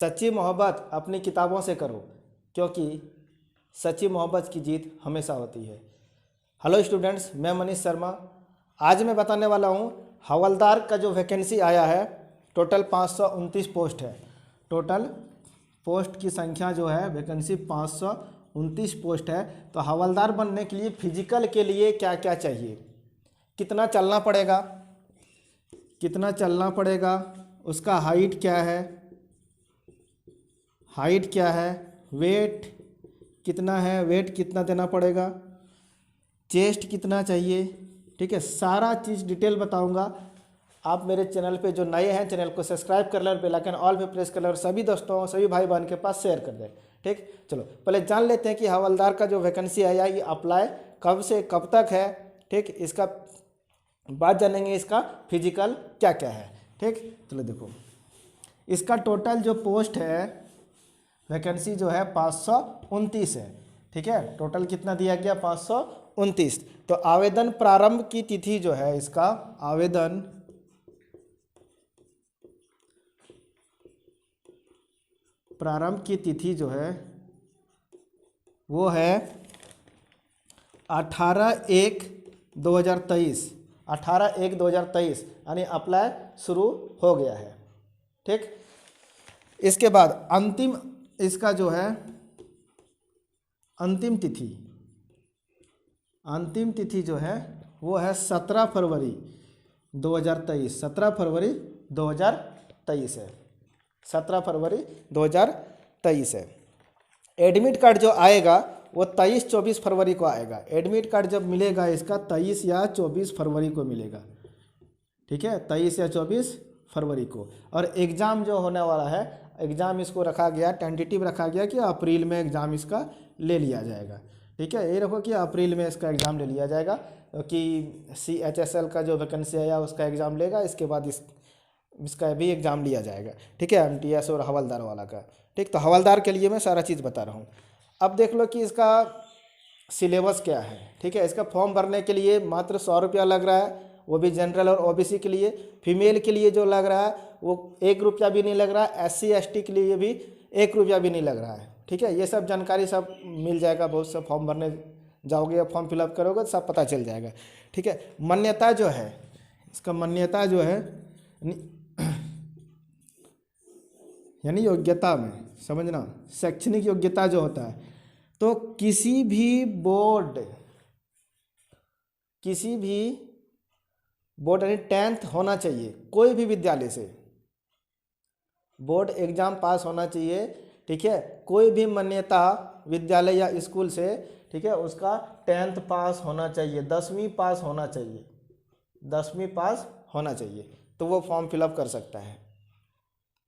सच्ची मोहब्बत अपनी किताबों से करो, क्योंकि सच्ची मोहब्बत की जीत हमेशा होती है। हेलो स्टूडेंट्स, मैं मनीष शर्मा। आज मैं बताने वाला हूँ हवलदार का जो वैकेंसी आया है, टोटल 529 पोस्ट है। टोटल पोस्ट की संख्या जो है वैकेंसी 529 पोस्ट है। तो हवलदार बनने के लिए फिजिकल के लिए क्या क्या चाहिए, कितना चलना पड़ेगा, उसका हाइट क्या है, वेट कितना देना पड़ेगा, चेस्ट कितना चाहिए, ठीक है। सारा चीज़ डिटेल बताऊंगा। आप मेरे चैनल पे जो नए हैं, चैनल को सब्सक्राइब कर लें और बेल आइकन ऑल पे प्रेस कर लें और सभी दोस्तों, सभी भाई बहन के पास शेयर कर दें, ठीक। चलो पहले जान लेते हैं कि हवलदार का जो वैकेंसी आया ये अप्लाई कब से कब तक है, ठीक। इसका बात जानेंगे, इसका फिजिकल क्या क्या है, ठीक। चलो देखो, इसका टोटल जो पोस्ट है वैकेंसी जो है 529 है, ठीक है। टोटल कितना दिया गया, 529। तो आवेदन प्रारंभ की तिथि जो है, इसका आवेदन प्रारंभ की तिथि जो है वो है 18/1/2023। 18/1/2023 यानी अप्लाई शुरू हो गया है, ठीक। इसके बाद इसका जो है अंतिम तिथि जो है वो है 17 फरवरी 2023। 17 फरवरी 2023 है, 17 फरवरी 2023 है। एडमिट कार्ड जो आएगा वो 23-24 फरवरी को आएगा। एडमिट कार्ड जब मिलेगा इसका 23 या 24 फरवरी को मिलेगा, ठीक है, 23 या 24 फरवरी को। और एग्ज़ाम जो होने वाला है, एग्ज़ाम इसको रखा गया, टेंटेटिव रखा गया कि अप्रैल में एग्ज़ाम इसका ले लिया जाएगा, ठीक है। ये रखो कि अप्रैल में इसका एग्ज़ाम ले लिया जाएगा, कि CHSL का जो वैकेंसी आया उसका एग्ज़ाम लेगा, इसके बाद इसका भी एग्ज़ाम लिया जाएगा, ठीक है, MTS और हवलदार वाला का, ठीक। तो हवलदार के लिए मैं सारा चीज़ बता रहा हूँ। अब देख लो कि इसका सिलेबस क्या है, ठीक है। इसका फॉर्म भरने के लिए मात्र 100 रुपया लग रहा है, वो भी जनरल और OBC के लिए। फीमेल के लिए जो लग रहा है वो 1 रुपया भी नहीं लग रहा है। SC ST के लिए भी 1 रुपया भी नहीं लग रहा है, ठीक है। ये सब जानकारी सब मिल जाएगा, बहुत सा फॉर्म भरने जाओगे या फॉर्म फिलअप करोगे तो सब पता चल जाएगा, ठीक है। मान्यता जो है, इसका मान्यता जो है यानी योग्यता में समझना, शैक्षणिक योग्यता जो होता है, तो किसी भी बोर्ड यानी 10th होना चाहिए, कोई भी विद्यालय से बोर्ड एग्जाम पास होना चाहिए, ठीक है। कोई भी मान्यता विद्यालय या स्कूल से, ठीक है, उसका 10th पास होना चाहिए, 10वीं पास होना चाहिए, 10वीं पास होना चाहिए, तो वो फॉर्म फिलअप कर सकता है,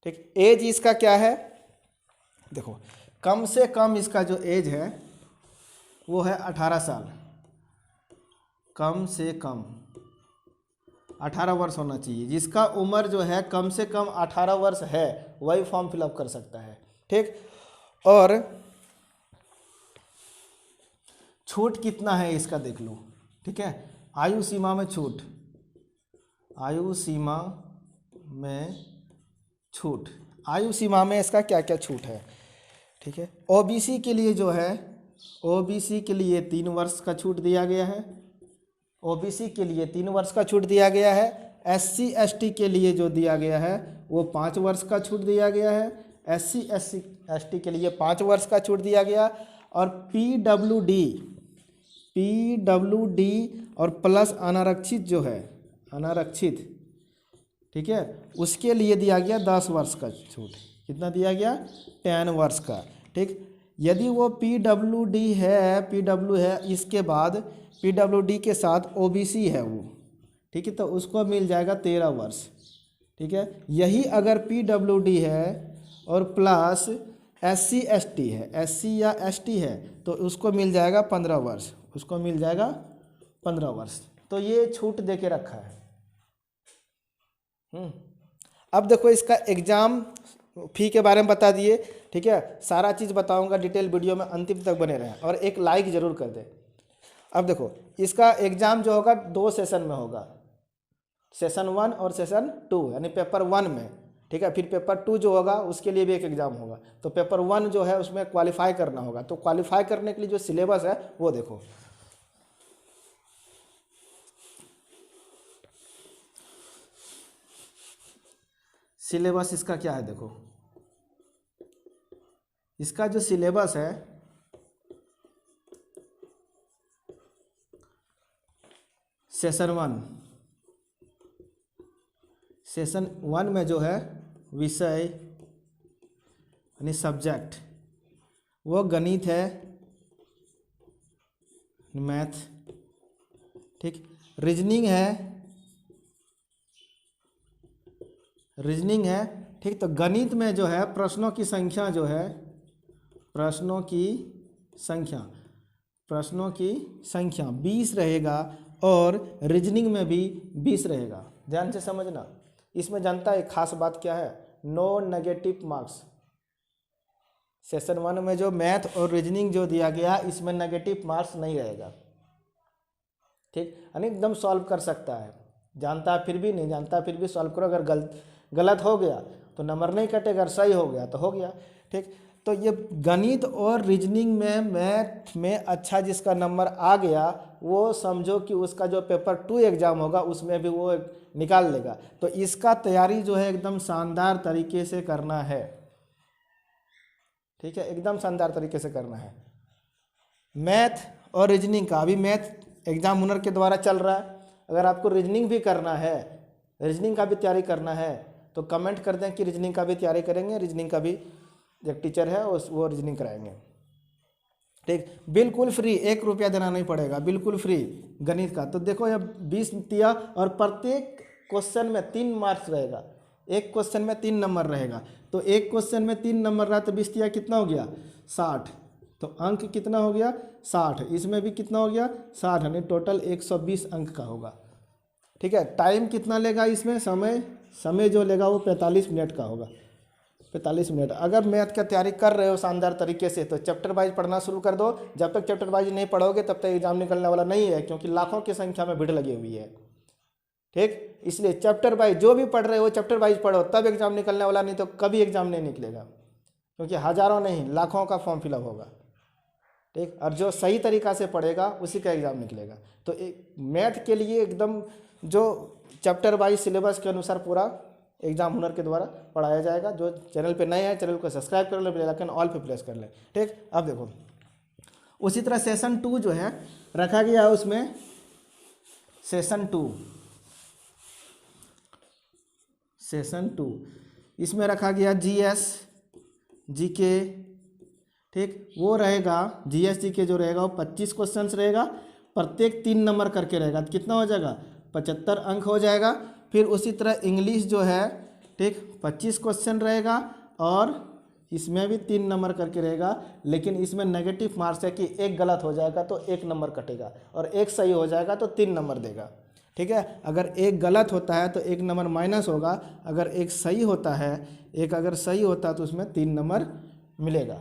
ठीक। एज इसका क्या है, देखो, कम से कम इसका जो एज है वो है 18 साल। कम से कम 18 वर्ष होना चाहिए। जिसका उम्र जो है कम से कम 18 वर्ष है वही फॉर्म फिलअप कर सकता है, ठीक। और छूट कितना है इसका देख लो, ठीक है। आयु सीमा में छूट, आयु सीमा में इसका क्या क्या छूट है, ठीक है। OBC के लिए जो है, OBC के लिए 3 वर्ष का छूट दिया गया है। OBC के लिए 3 वर्ष का छूट दिया गया है। SC ST के लिए जो दिया गया है वो 5 वर्ष का छूट दिया गया है। SC ST के लिए 5 वर्ष का छूट दिया गया। और PWD और प्लस अनारक्षित जो है, अनारक्षित, ठीक है, उसके लिए दिया गया 10 वर्ष का छूट। कितना दिया गया, 10 वर्ष का, ठीक। यदि वो PWD है, इसके बाद PWD के साथ OBC है वो, ठीक है, तो उसको मिल जाएगा 13 वर्ष, ठीक है। यही अगर PWD है और प्लस SC ST है, SC या ST है, तो उसको मिल जाएगा 15 वर्ष, उसको मिल जाएगा 15 वर्ष। तो ये छूट दे के रखा है। अब देखो, इसका एग्ज़ाम फी के बारे में बता दिए, ठीक है। सारा चीज़ बताऊंगा डिटेल, वीडियो में अंतिम तक बने रहें और एक लाइक ज़रूर कर दें। अब देखो, इसका एग्ज़ाम जो होगा 2 सेशन में होगा, सेशन 1 और सेशन 2, यानी पेपर 1 में ठीक है। फिर पेपर 2 जो होगा उसके लिए भी एक एग्ज़ाम होगा। तो पेपर 1 जो है उसमें क्वालिफाई करना होगा। तो क्वालिफाई करने के लिए जो सिलेबस है वो देखो, सिलेबस इसका क्या है देखो, इसका जो सिलेबस है सेशन 1 में जो है विषय यानी सब्जेक्ट वो गणित है, मैथ, ठीक। रीजनिंग है, ठीक। तो गणित में जो है प्रश्नों की संख्या जो है, प्रश्नों की संख्या 20 रहेगा और रीजनिंग में भी 20 रहेगा। ध्यान से समझना। इसमें जानता है एक खास बात क्या है, नो नेगेटिव मार्क्स। सेशन 1 में जो मैथ और रीजनिंग जो दिया गया इसमें नेगेटिव मार्क्स नहीं रहेगा, ठीक। यानी एकदम सॉल्व कर सकता है, जानता है फिर भी, नहीं जानता फिर भी सॉल्व करो। अगर गलत हो गया तो नंबर नहीं कटेगा, अगर सही हो गया तो हो गया, ठीक। तो ये गणित और रीजनिंग में, मैथ में अच्छा जिसका नंबर आ गया वो समझो कि उसका जो पेपर 2 एग्ज़ाम होगा उसमें भी वो निकाल लेगा। तो इसका तैयारी जो है एकदम शानदार तरीके से करना है, ठीक है, एकदम शानदार तरीके से करना है। मैथ और रीजनिंग का अभी मैथ एग्जाम हुनर के द्वारा चल रहा है। अगर आपको रीजनिंग भी करना है, रीजनिंग का भी तैयारी करना है तो कमेंट कर दें कि रीजनिंग का भी तैयारी करेंगे। रीजनिंग का भी एक टीचर है वो रीजनिंग कराएंगे, ठीक। बिल्कुल फ्री, 1 रुपया देना नहीं पड़ेगा, बिल्कुल फ्री गणित का। तो देखो ये 20 दिया और प्रत्येक क्वेश्चन में 3 मार्क्स रहेगा, एक क्वेश्चन में 3 नंबर रहेगा। तो एक क्वेश्चन में 3 नंबर रहा तो 20 दिया कितना हो गया 60। तो अंक कितना हो गया 60। इसमें भी कितना हो गया 60, यानी टोटल 120 अंक का होगा, ठीक है। टाइम कितना लेगा इसमें, समय जो लेगा वो 45 मिनट का होगा, 45 मिनट। अगर मैथ का तैयारी कर रहे हो शानदार तरीके से तो चैप्टर वाइज पढ़ना शुरू कर दो। जब तक चैप्टर वाइज नहीं पढ़ोगे तब तक एग्जाम निकलने वाला नहीं है, क्योंकि लाखों की संख्या में भीड़ लगी हुई है, ठीक। इसलिए चैप्टर वाइज जो भी पढ़ रहे हो चैप्टर वाइज पढ़ो, तब एग्जाम निकलने वाला, नहीं तो कभी एग्जाम नहीं निकलेगा, क्योंकि हज़ारों नहीं लाखों का फॉर्म फिलअप होगा, ठीक। और जो सही तरीक़ा से पढ़ेगा उसी का एग्ज़ाम निकलेगा। तो मैथ के लिए एकदम जो चैप्टर वाइज सिलेबस के अनुसार पूरा एग्जाम हुनर के द्वारा पढ़ाया जाएगा। जो चैनल पे नए हैं चैनल को सब्सक्राइब कर ले, बेल आइकन ऑल पे प्रेस कर ले, ठीक। अब देखो उसी तरह सेशन 2 जो है रखा गया है, उसमें सेशन 2 इसमें रखा गया GS GK, ठीक। वो रहेगा GS GK जो रहेगा वो 25 क्वेश्चंस रहेगा, प्रत्येक 3 नंबर करके रहेगा। तो कितना हो जाएगा 75 अंक हो जाएगा। फिर उसी तरह इंग्लिश जो है, ठीक, 25 क्वेश्चन रहेगा और इसमें भी 3 नंबर करके रहेगा, लेकिन इसमें नेगेटिव मार्क्स है कि एक गलत हो जाएगा तो 1 नंबर कटेगा और एक सही हो जाएगा तो 3 नंबर देगा, ठीक है। अगर एक गलत होता है तो 1 नंबर माइनस होगा, अगर एक सही होता है, एक अगर सही होता है तो उसमें 3 नंबर मिलेगा,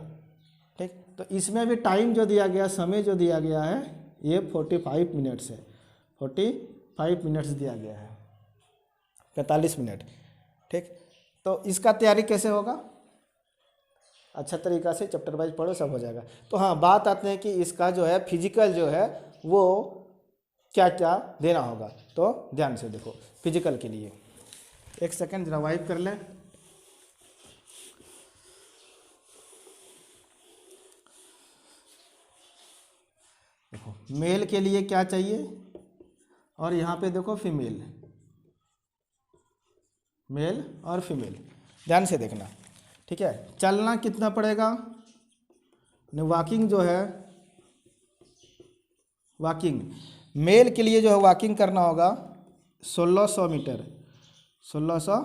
ठीक। तो इसमें भी टाइम जो दिया गया, समय जो दिया गया है ये 45 मिनट्स है, 45 मिनट्स दिया गया है, 45 मिनट, ठीक। तो इसका तैयारी कैसे होगा, अच्छा तरीक़ा से चैप्टर वाइज पढ़ो, सब हो जाएगा। तो हाँ, बात आते हैं कि इसका जो है फिजिकल जो है वो क्या क्या देना होगा। तो ध्यान से देखो फिजिकल के लिए, एक सेकंड जरा वाइप कर लें। देखो मेल के लिए क्या चाहिए और यहाँ पे देखो फीमेल, मेल और फीमेल, ध्यान से देखना, ठीक है। चलना कितना पड़ेगा, वॉकिंग जो है, वॉकिंग मेल के लिए जो है वॉकिंग करना होगा 1600 मीटर, 1600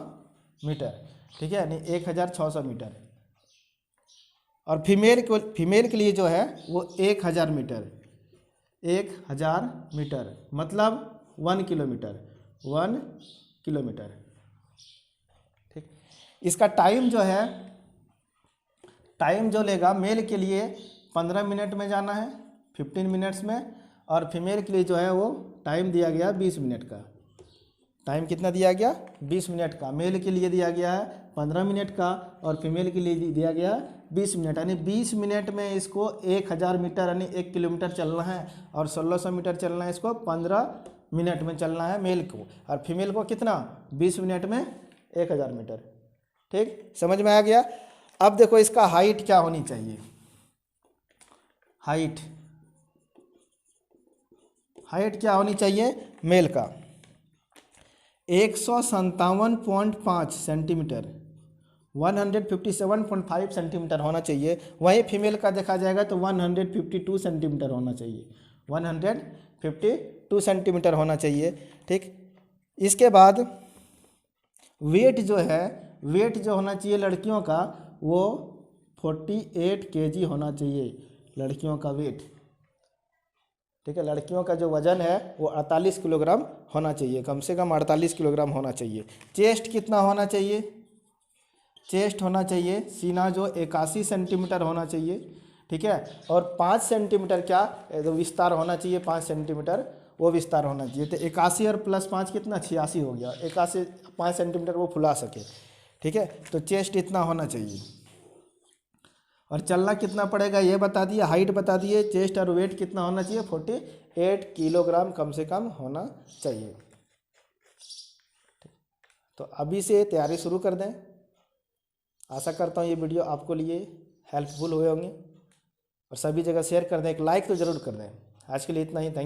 मीटर, ठीक है, यानी 1600 मीटर। और फीमेल के लिए जो है वो 1000 मीटर, 1000 मीटर मतलब 1 किलोमीटर, 1 किलोमीटर, ठीक। इसका टाइम जो है, टाइम जो लेगा मेल के लिए 15 मिनट में जाना है, 15 मिनट्स में, और फीमेल के लिए जो है वो टाइम दिया गया 20 मिनट का, टाइम कितना दिया गया 20 मिनट का। मेल के लिए दिया गया है 15 मिनट का और फीमेल के लिए दिया गया है 20 मिनट, यानी 20 मिनट में इसको 1000 मीटर यानी 1 किलोमीटर चलना है और 1600 मीटर चलना है इसको 15 मिनट में चलना है मेल को, और फीमेल को कितना 20 मिनट में 1000 मीटर। ठीक, समझ में आ गया। अब देखो इसका हाइट क्या होनी चाहिए। हाइट क्या होनी चाहिए मेल का 157.5 सेंटीमीटर, 157.5 सेंटीमीटर होना चाहिए। वहीं फीमेल का देखा जाएगा तो 152 सेंटीमीटर होना चाहिए, 152 सेंटीमीटर होना चाहिए। ठीक, इसके बाद वेट जो होना चाहिए लड़कियों का वो 48 केजी होना चाहिए लड़कियों का वेट। ठीक है, लड़कियों का जो वजन है वो 48 किलोग्राम होना चाहिए, कम से कम 48 किलोग्राम होना चाहिए। चेस्ट कितना होना चाहिए, चेस्ट होना चाहिए सीना जो 81 सेंटीमीटर होना चाहिए। ठीक है, और 5 सेंटीमीटर क्या तो विस्तार होना चाहिए, 5 सेंटीमीटर वो विस्तार होना चाहिए। तो 81 और प्लस 5 कितना 86 हो गया, 81 5 सेंटीमीटर वो फुला सके। ठीक है, तो चेस्ट इतना होना चाहिए और चलना कितना पड़ेगा ये बता दिए, हाइट बता दिए, चेस्ट और वेट कितना होना चाहिए 48 किलोग्राम कम से कम होना चाहिए। तो अभी से तैयारी शुरू कर दें। आशा करता हूँ ये वीडियो आपको लिए हेल्पफुल हुए होंगे और सभी जगह शेयर कर दें, एक लाइक तो ज़रूर कर दें। आज के लिए इतना ही, थैंक यू।